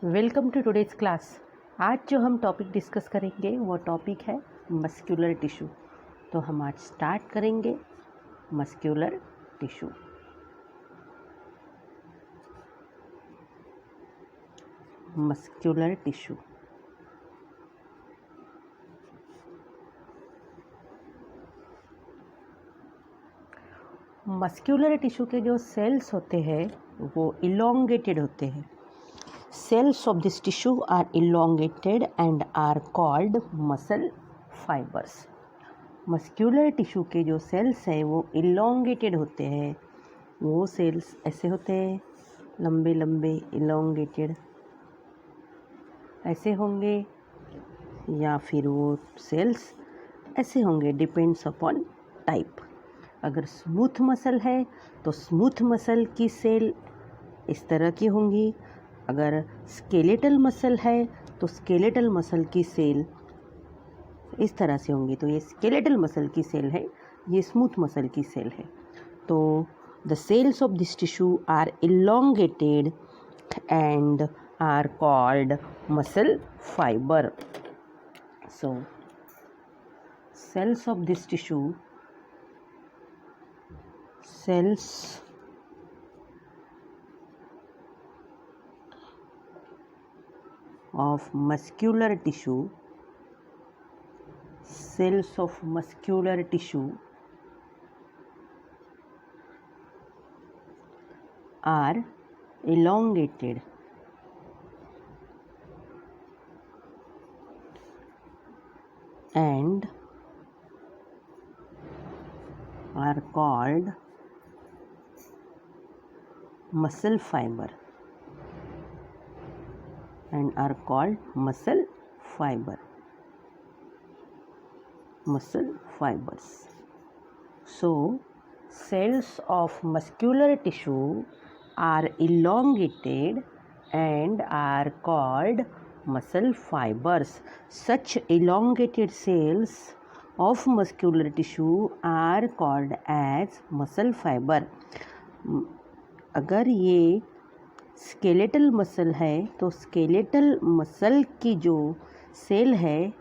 Welcome to today's class. आज जो हम टॉपिक डिस्कस करेंगे वो टॉपिक है मस्क्यूलर टिश्यू। तो हम आज स्टार्ट करेंगे muscular tissue. Muscular tissue muscular tissue के जो सेल्स होते हैं वो इलोंगेटेड होते हैं। Cells of this tissue are elongated and are called muscle fibers. Muscular tissue के जो सेल्स हैं वो इलोंगेटेड होते हैं। वो सेल्स ऐसे होते हैं, लंबे लंबे इलोंगेटेड ऐसे होंगे, या फिर वो सेल्स ऐसे होंगे, डिपेंड्स अपॉन टाइप। अगर स्मूथ मसल है तो स्मूथ मसल की सेल इस तरह की होंगी। अगर स्केलेटल मसल है तो स्केलेटल मसल की सेल इस तरह से होंगी। तो ये स्केलेटल मसल की सेल है, ये स्मूथ मसल की सेल है। तो the cells of this tissue are elongated and are called muscle fibre. So cells of this tissue, cells of muscular tissue, cells of muscular tissue are elongated and are called muscle fiber and are called muscle fiber, muscle fibers. So cells of muscular tissue are elongated and are called muscle fibers. Such elongated cells of muscular tissue are called as muscle fiber. अगर ये skeletal muscle है तो skeletal muscle की जो cell है,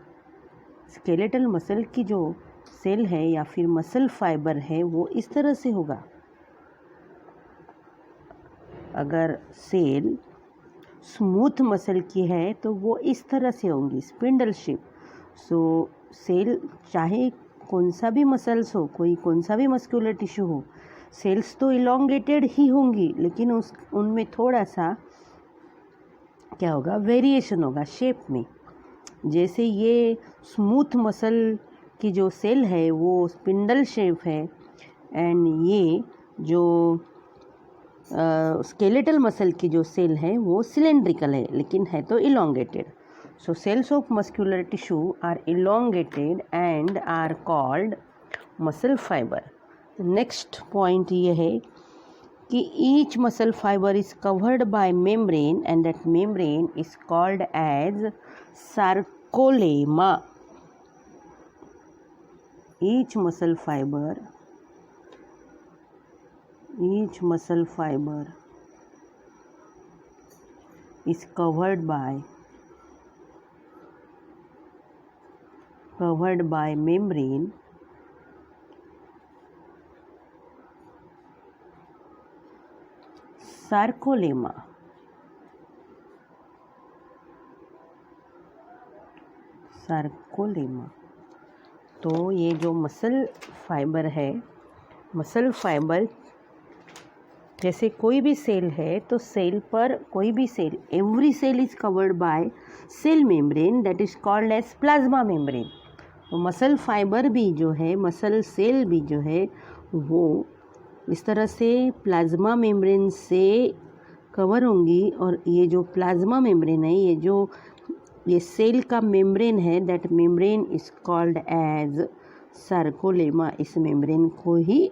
skeletal muscle की जो cell है या फिर मसल फाइबर है वो इस तरह से होगा। अगर सेल स्मूथ मसल की है तो वो इस तरह से होंगी, स्पिंडल शेप। सो सेल चाहे कौन सा भी मसल्स हो, कोई कौन सा भी मस्कुलर टिश्यू हो, सेल्स तो इलोंगेटेड ही होंगी, लेकिन उनमें थोड़ा सा क्या होगा, वेरिएशन होगा शेप में। जैसे ये स्मूथ मसल की जो सेल है वो स्पिंडल शेप है, एंड ये जो स्केलेटल मसल की जो सेल है वो सिलेंड्रिकल है, लेकिन है तो elongated. So cells of muscular tissue are elongated and are called muscle fibre. Next point ये है कि each muscle fibre is covered by membrane and that membrane is called as sarcolemma. Each muscle fibre is covered by membrane sarcolemma. तो ये जो muscle fibre है, muscle fibre जैसे कोई भी सेल है तो सेल पर कोई भी cell, every cell is covered by cell membrane that is called as plasma membrane. तो मसल फाइबर भी जो है, मसल सेल भी जो है वो इस तरह से प्लाज्मा मेम्ब्रेन से कवर होंगी। और ये जो प्लाज्मा मेम्ब्रेन है, ये सेल का मेम्ब्रेन है, that membrane is called as sarcolemma. इस मेम्ब्रेन को ही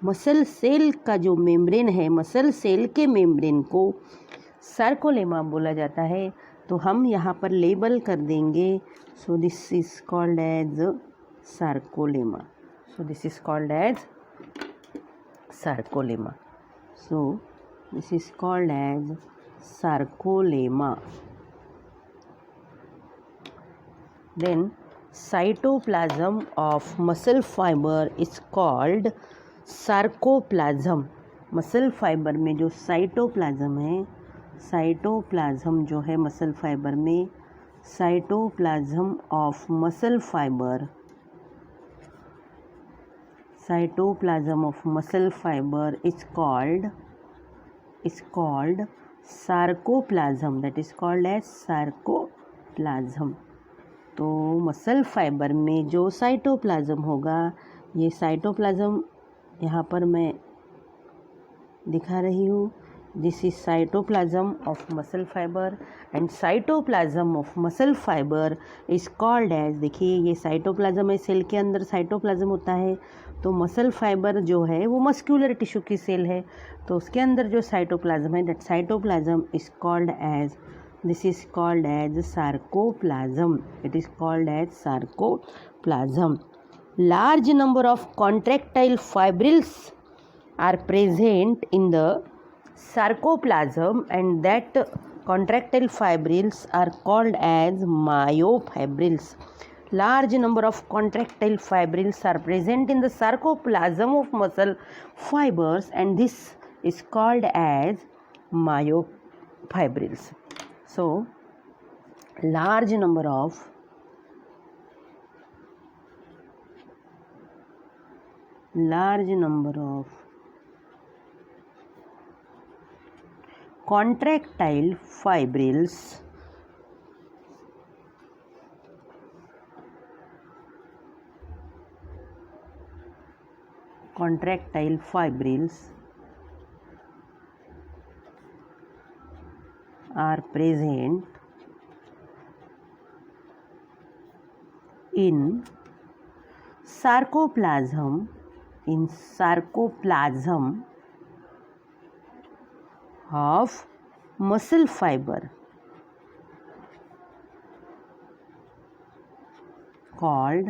मसल सेल का जो मेम्ब्रेन है, मसल सेल के मेम्ब्रेन को सार्कोलेमा बोला जाता है। तो हम यहाँ पर लेबल कर देंगे, so this is called as sarcolemma. So this is called as sarcolemma. So this is called as sarcolemma. Then cytoplasm of muscle fiber is called sarcoplasm. Muscle fibre में जो साइटोप्लाज्म है, साइटोप्लाज्म जो है muscle fibre में, cytoplasm of muscle fibre, cytoplasm of muscle fiber is called sarcoplasm. That is called as sarcoplasm. तो muscle fibre में जो cytoplasm होगा, ये साइटोप्लाज्म यहाँ पर मैं दिखा रही हूँ. This is cytoplasm of muscle fibre and cytoplasm of muscle fibre is called as, देखिए ये साइटोप्लाज्म है, सेल के अंदर साइटोप्लाज्म होता है. तो मसल फाइबर जो है वो मस्क्यूलर टिश्यू की सेल है, तो उसके अंदर जो साइटोप्लाज्म है, that cytoplasm is called as, this is called as sarcoplasm. It is called as sarcoplasm. Large number of contractile fibrils are present in the sarcoplasm and that contractile fibrils are called as myofibrils. Large number of contractile fibrils are present in the sarcoplasm of muscle fibers and this is called as myofibrils. So large number of contractile fibrils are present in sarcoplasm of muscle fiber called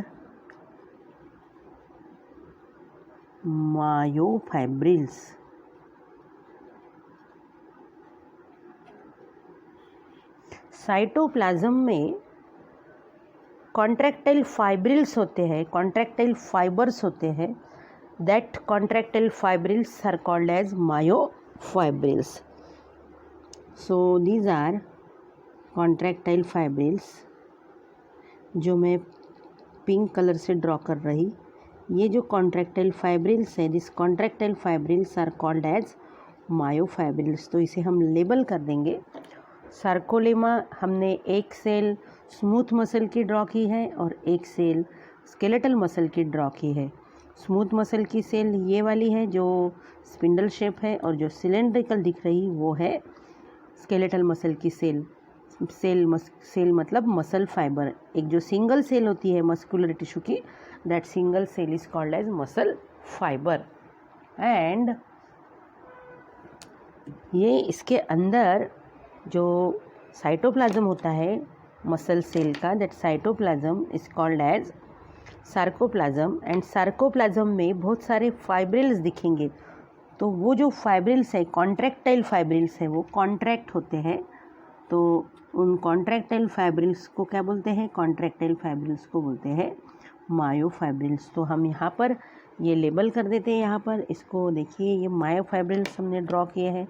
myofibrils. Cytoplasm में contractile fibrils होते हैं, contractile fibres होते हैं. That contractile fibrils are called as myofibrils. So these are contractile fibrils जो मैं pink colour से draw कर रही. ये जो कॉन्ट्रैक्टाइल फाइब्रिल्स है, this contractile fibrils are called as myofibrils. तो इसे हम लेबल कर देंगे. सार्कोलेमा हमने एक सेल स्मूथ मसल की ड्रॉ की है और एक सेल स्केलेटल मसल की ड्रॉ की है. स्मूथ मसल की सेल ये वाली है जो स्पिंडल शेप है और जो सिलेंड्रिकल दिख रही वो है स्केलेटल मसल की सेल. सेल मतलब मसल फाइबर. एक जो सिंगल सेल होती है मस्कुलर टिश्यू की, that single cell is called as muscle fibre. And ये इसके अंदर जो साइटोप्लाज्म होता है मसल सेल का, that cytoplasm is called as sarcoplasm. And sarcoplasm में बहुत सारे फाइब्रिल्स दिखेंगे. तो वो जो फाइब्रिल्स है, कॉन्ट्रैक्टाइल फाइब्रिल्स है, वो कॉन्ट्रैक्ट होते हैं. तो उन कॉन्ट्रैक्टाइल फाइब्रिल्स को क्या बोलते हैं? कॉन्ट्रैक्टाइल फाइब्रिल्स को बोलते हैं मायोफाइब्रिल्स. तो हम यहाँ पर ये लेबल कर देते हैं. यहाँ पर इसको देखिए, ये मायोफाइब्रिल्स हमने ड्रॉ किए हैं.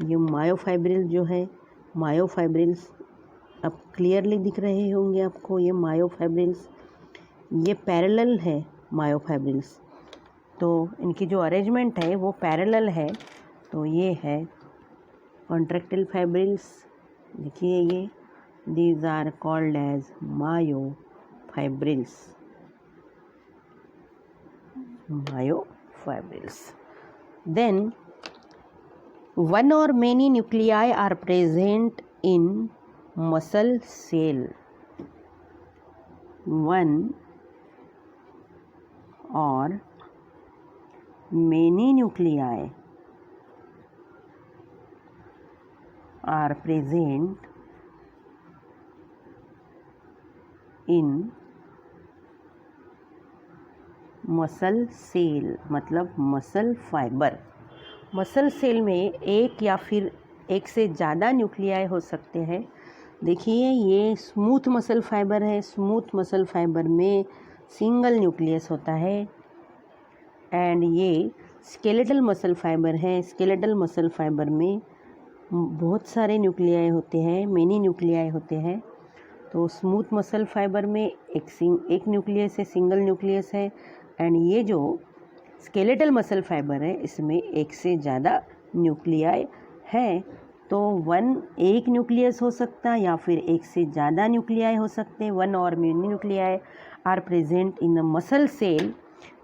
ये मायोफाइब्रिल जो है, मायोफाइब्रिल्स अब क्लियरली दिख रहे होंगे आपको. ये मायोफाइब्रिल्स ये पैरेलल है मायोफाइब्रिल्स. तो इनकी जो अरेंजमेंट है वो पैरेलल है. तो ये है कॉन्ट्रैक्टाइल फाइब्रिल्स. देखिए ये, these are called as myofibrils. Then one or many nuclei are present in muscle cell. One or many nuclei are present in muscle cell, मतलब मसल फाइबर. मसल सेल में एक या फिर एक से ज़्यादा न्यूक्लियाई हो सकते हैं. देखिए ये स्मूथ मसल फाइबर है, स्मूथ मसल फाइबर में सिंगल न्यूक्लियस होता है। एंड ये स्केलेटल मसल फाइबर है, स्केलेटल मसल फाइबर में बहुत सारे न्यूक्लियाई होते हैं, मेनी न्यूक्लियाई होते हैं। तो स्मूथ मसल फाइबर में एक न्यूक्लियस है, सिंगल न्यूक्लियस है। एंड ये जो स्केलेटल मसल फाइबर है इसमें एक से ज़्यादा न्यूक्लियाई है। तो एक न्यूक्लियस हो सकता है या फिर एक से ज़्यादा न्यूक्लियाई हो सकते हैं। वन और many nuclei are present in the muscle cell,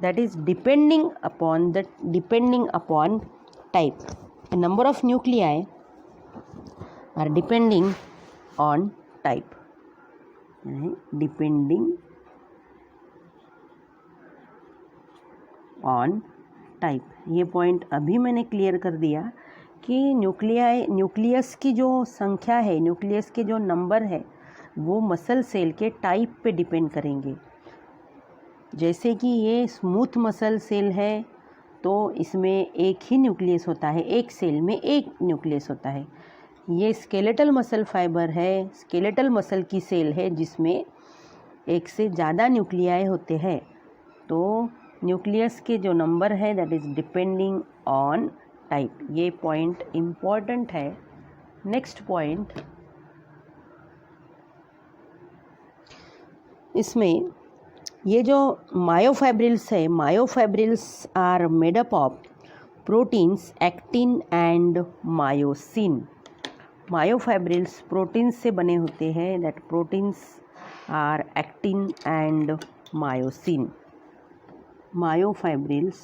that is depending upon type. A number of nuclei are depending on type, depending on type. ये पॉइंट अभी मैंने क्लियर कर दिया कि न्यूक्लियस की जो संख्या है, न्यूक्लियस के जो नंबर है वो मसल सेल के टाइप पे डिपेंड करेंगे। जैसे कि ये स्मूथ मसल सेल है तो इसमें एक ही न्यूक्लियस होता है, एक सेल में एक न्यूक्लियस होता है। ये स्केलेटल मसल फाइबर है, स्केलेटल मसल की सेल है जिसमें एक से ज़्यादा न्यूक्लियाई होते हैं। तो न्यूक्लियस के जो नंबर है that is depending on type. ये पॉइंट इम्पॉर्टेंट है। नेक्स्ट पॉइंट, इसमें ये जो मायोफाइब्रिल्स है, myofibrils are made up of proteins actin and myosin. Myofibrils proteins से बने होते हैं, that proteins are actin and myosin. Myofibrils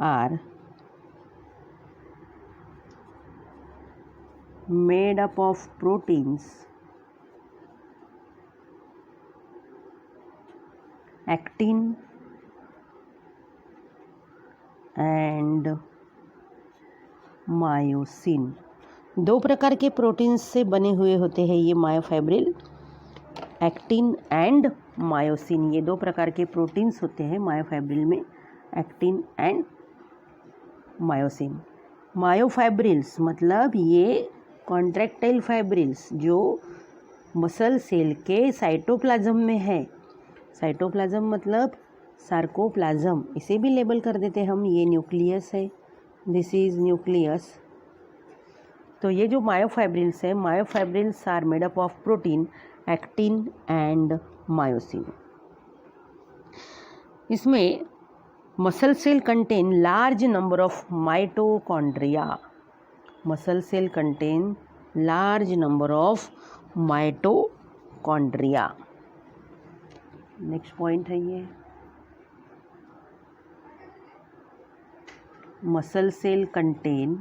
are made up of proteins actin and myosin. दो प्रकार के प्रोटीन्स से बने हुए होते हैं ये मायोफाइब्रिल, एक्टिन एंड मायोसिन। ये दो प्रकार के प्रोटीन्स होते हैं मायोफाइब्रिल में, एक्टिन एंड मायोसिन। मायोफाइब्रिल्स मतलब ये कॉन्ट्रैक्टाइल फाइब्रिल्स जो मसल सेल के साइटोप्लाज्म में है। साइटोप्लाज्म मतलब सार्कोप्लाज्म, इसे भी लेबल कर देते हम। ये न्यूक्लियस है, दिस इज न्यूक्लियस। तो ये जो मायोफाइब्रिल्स है, myofibrils are made up of protein actin and myosin. इसमें muscle cell contain large number of mitochondria. Muscle cell contain large number of mitochondria. Next point है ये, muscle cell contain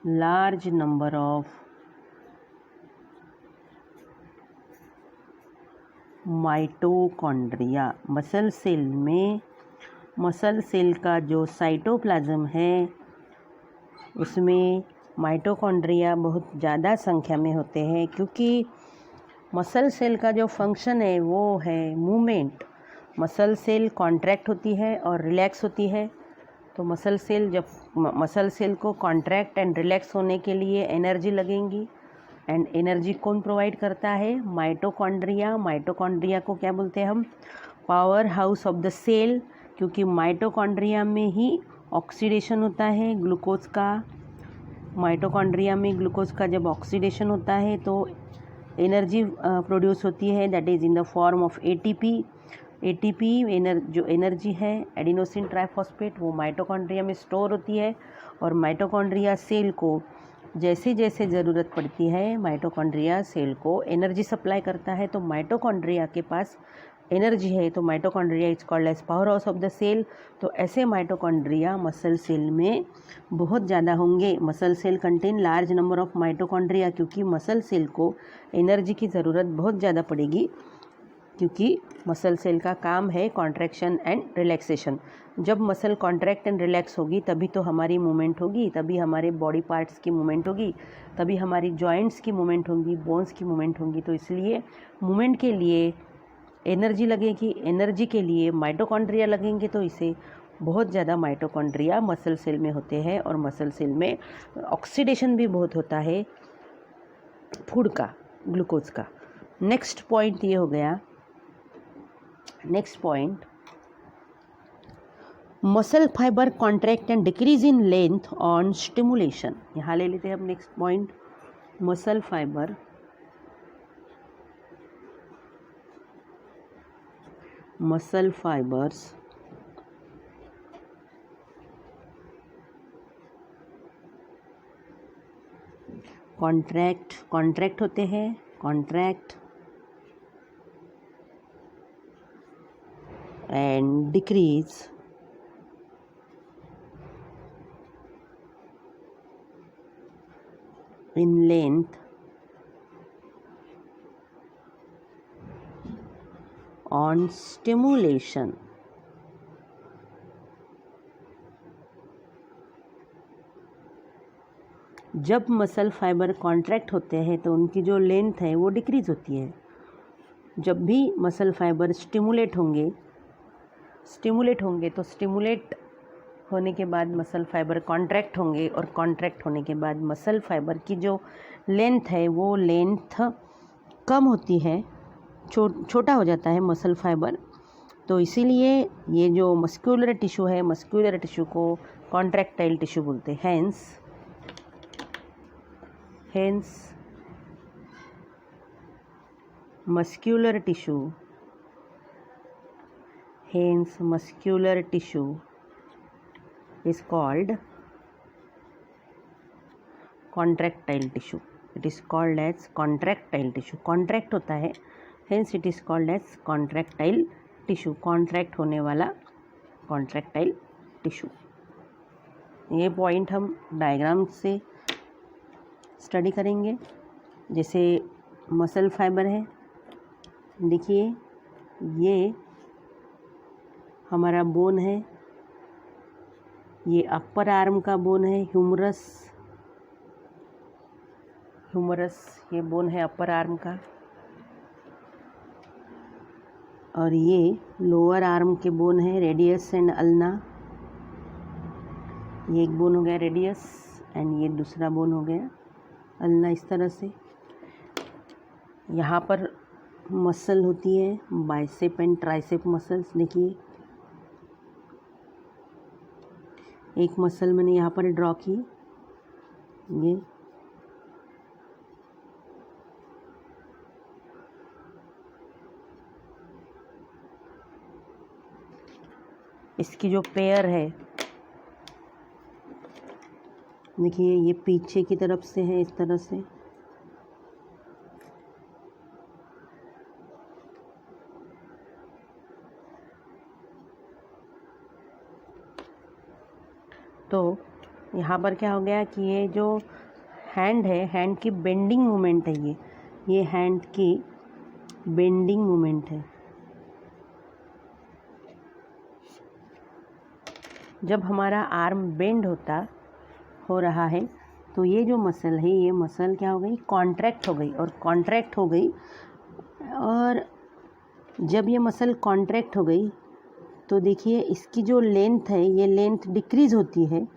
large number of mitochondria. Muscle cell में muscle cell का जो cytoplasm है उसमें mitochondria बहुत ज़्यादा संख्या में होते हैं, क्योंकि मसल सेल का जो फंक्शन है वो है मूवमेंट। मसल सेल कॉन्ट्रैक्ट होती है और रिलैक्स होती है। तो मसल सेल को कॉन्ट्रैक्ट एंड रिलैक्स होने के लिए एनर्जी लगेंगी। एंड एनर्जी कौन प्रोवाइड करता है? माइटोकॉन्ड्रिया। माइटोकॉन्ड्रिया को क्या बोलते हैं हम? Powerhouse of the cell, क्योंकि माइटोकॉन्ड्रिया में ही ऑक्सीडेशन होता है ग्लूकोज का। माइटोकॉन्ड्रिया में ग्लूकोज का जब ऑक्सीडेशन होता है तो एनर्जी प्रोड्यूस होती है, that is in the form of ATP. जो एनर्जी है एडिनोसिन ट्राइफॉस्फेट, वो माइटोकॉन्ड्रिया में स्टोर होती है। और माइटोकॉन्ड्रिया सेल को जैसे जैसे ज़रूरत पड़ती है माइटोकॉन्ड्रिया सेल को एनर्जी सप्लाई करता है। तो माइटोकॉन्ड्रिया के पास एनर्जी है, तो mitochondria is called as powerhouse of the cell. तो ऐसे माइटोकॉन्ड्रिया मसल सेल में बहुत ज़्यादा होंगे। Muscle cell contain large number of mitochondria, क्योंकि मसल सेल को एनर्जी की ज़रूरत बहुत ज़्यादा पड़ेगी क्योंकि मसल सेल का काम है कॉन्ट्रैक्शन एंड रिलैक्सेशन। जब मसल कॉन्ट्रैक्ट एंड रिलैक्स होगी तभी तो हमारी मूवमेंट होगी, तभी हमारे बॉडी पार्ट्स की मूवमेंट होगी, तभी हमारी जॉइंट्स की मूवमेंट होगी, बोन्स की मूवमेंट होगी। तो इसलिए मूवमेंट के लिए एनर्जी लगेगी, एनर्जी के लिए माइटोकॉन्ड्रिया लगेंगे, तो इसे बहुत ज़्यादा माइटोकॉन्ड्रिया मसल सेल में होते हैं और मसल सेल में ऑक्सीडेशन भी बहुत होता है फूड का, ग्लूकोज का। नेक्स्ट पॉइंट ये हो गया, next point muscle fibre contract and decrease in length on stimulation. यहाँ ले लेते हैं हम next point, muscle fibre fibres contract होते हैं, contract and decrease in length on stimulation. जब मसल फाइबर कॉन्ट्रैक्ट होते हैं तो उनकी जो लेंथ है वो डिक्रीज़ होती है। जब भी मसल फाइबर स्टिमुलेट होंगे तो स्टिमुलेट होने के बाद मसल फाइबर कॉन्ट्रैक्ट होंगे और कॉन्ट्रैक्ट होने के बाद मसल फाइबर की जो लेंथ है वो लेंथ कम होती है, छोटा हो जाता है मसल फाइबर। तो इसीलिए ये जो मस्कुलर टिश्यू है, मस्कुलर टिश्यू को कॉन्ट्रैक्टाइल टिश्यू बोलते हैं। Hence, muscular tissue is called contractile tissue. It is called as contractile tissue. Contract होता है, hence it is called as contractile tissue. Contract होने वाला contractile tissue. ये पॉइंट हम डायग्राम से स्टडी करेंगे। जैसे मसल फाइबर है, देखिए ये हमारा बोन है, ये अपर आर्म का बोन है, ह्यूमरस ये बोन है अपर आर्म का, और ये लोअर आर्म के बोन है, रेडियस एंड अल्ना। ये एक बोन हो गया रेडियस एंड ये दूसरा बोन हो गया अल्ना। इस तरह से यहाँ पर मसल होती है बाइसेप एंड ट्राइसेप मसल्स। देखिए एक मसल मैंने यहाँ पर ड्रॉ की, ये इसकी जो पेयर है, देखिए ये पीछे की तरफ से है इस तरह से, तो यहाँ पर क्या हो गया कि ये जो हैंड है, हैंड की बेंडिंग मूवमेंट है, ये हैंड की बेंडिंग मूवमेंट है। जब हमारा आर्म बेंड हो रहा है तो ये जो मसल है, ये मसल क्या हो गई, कॉन्ट्रैक्ट हो गई। और जब ये मसल कॉन्ट्रैक्ट हो गई तो देखिए इसकी जो लेंथ है, ये लेंथ डिक्रीज़ होती है,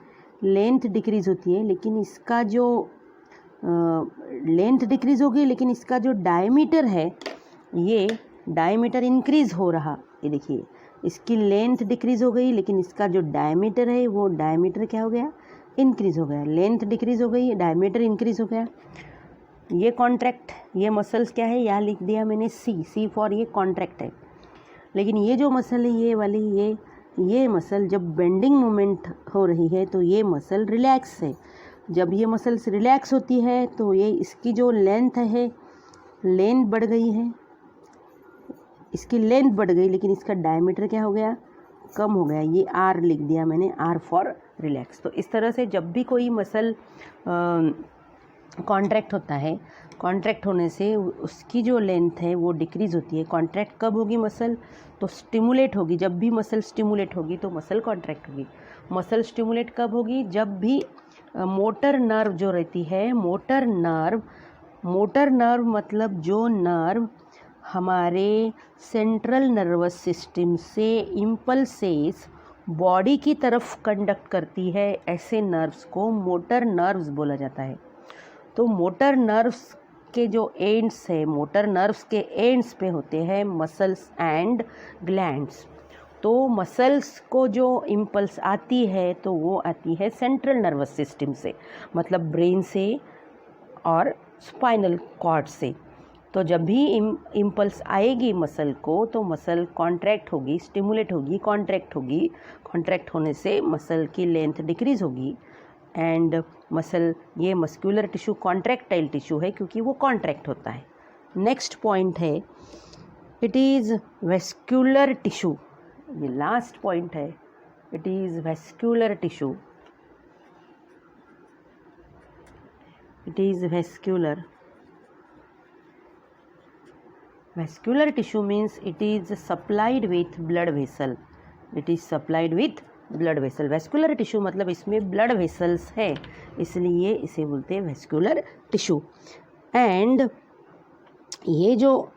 लेकिन इसका जो लेंथ डिक्रीज़ हो गई, लेकिन इसका जो डायमीटर है, ये डायमीटर इंक्रीज़ हो रहा। ये देखिए इसकी लेंथ डिक्रीज़ हो गई, लेकिन इसका जो डायमीटर है वो डायमीटर क्या हो गया, इंक्रीज़ हो गया। लेंथ डिक्रीज़ हो गई, डायमीटर इंक्रीज़ हो गया। ये कॉन्ट्रैक्ट, ये मसल्स क्या है, यहाँ लिख दिया मैंने सी फॉर ये कॉन्ट्रैक्ट है। लेकिन ये जो मसल है, ये वाली ये मसल जब बेंडिंग मूवमेंट हो रही है तो ये मसल रिलैक्स है। जब ये मसल्स रिलैक्स होती है तो ये इसकी जो लेंथ है, लेंथ बढ़ गई है, इसकी लेंथ बढ़ गई, लेकिन इसका डायमीटर क्या हो गया, कम हो गया। ये आर लिख दिया मैंने, आर फॉर रिलैक्स। तो इस तरह से जब भी कोई मसल कॉन्ट्रैक्ट होता है, कॉन्ट्रैक्ट होने से उसकी जो लेंथ है वो डिक्रीज़ होती है। कॉन्ट्रैक्ट कब होगी मसल? तो स्टिमुलेट होगी, जब भी मसल स्टिमुलेट होगी तो मसल कॉन्ट्रैक्ट होगी। मसल स्टिमुलेट कब होगी? जब भी मोटर नर्व जो रहती है, मोटर नर्व मतलब जो नर्व हमारे सेंट्रल नर्वस सिस्टम से इम्पल्सेस बॉडी की तरफ कंडक्ट करती है, ऐसे नर्व्स को मोटर नर्व्स बोला जाता है। तो मोटर नर्व्स के जो एंड्स है, मोटर नर्व्स के एंड्स पे होते हैं मसल्स एंड ग्लैंड्स। तो मसल्स को जो इम्पल्स आती है तो वो आती है सेंट्रल नर्वस सिस्टम से, मतलब ब्रेन से और स्पाइनल कॉर्ड से। तो जब भी इम्पल्स आएगी मसल को तो मसल कॉन्ट्रैक्ट होगी, स्टिमुलेट होगी, कॉन्ट्रैक्ट होगी। कॉन्ट्रैक्ट होने से मसल की लेंथ डिक्रीज़ होगी एंड मसल, ये मस्कुलर टिश्यू कॉन्ट्रैक्टाइल टिश्यू है क्योंकि वो कॉन्ट्रैक्ट होता है। नेक्स्ट पॉइंट है इट इज़ वेस्क्यूलर टिश्यू। ये लास्ट पॉइंट है, it is vascular tissue. It is vascular. Vascular tissue means it is supplied with blood vessel. It is supplied with blood vessel. Vascular tissue मतलब इसमें blood vessels है, इसलिए इसे बोलते हैं vascular tissue. And ये जो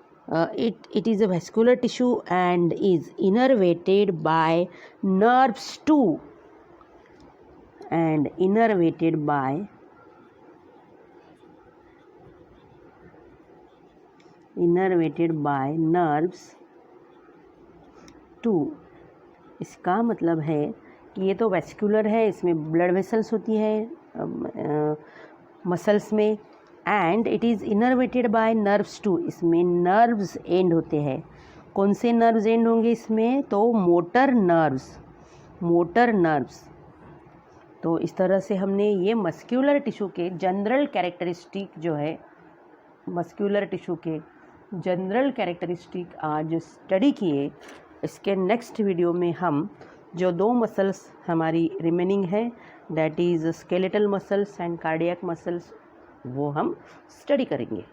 it is a vascular tissue and is innervated by nerves too. And innervated by nerves too. इसका मतलब है कि ये तो वेस्कुलर है, इसमें ब्लड वेसल्स होती है मसल्स में, and it is innervated by nerves too. इसमें नर्व्स एंड होते हैं। कौन से नर्व्स एंड होंगे इसमें? तो मोटर नर्व्स। तो इस तरह से हमने ये मस्क्यूलर टिश्यू के जनरल कैरेक्टरिस्टिक जो है, मस्क्यूलर टिश्यू के जनरल कैरेक्टरिस्टिक आज स्टडी किए। इसके नेक्स्ट वीडियो में हम जो 2 मसल्स हमारी रिमेनिंग है, that is skeletal muscles and cardiac muscles, वो हम स्टडी करेंगे।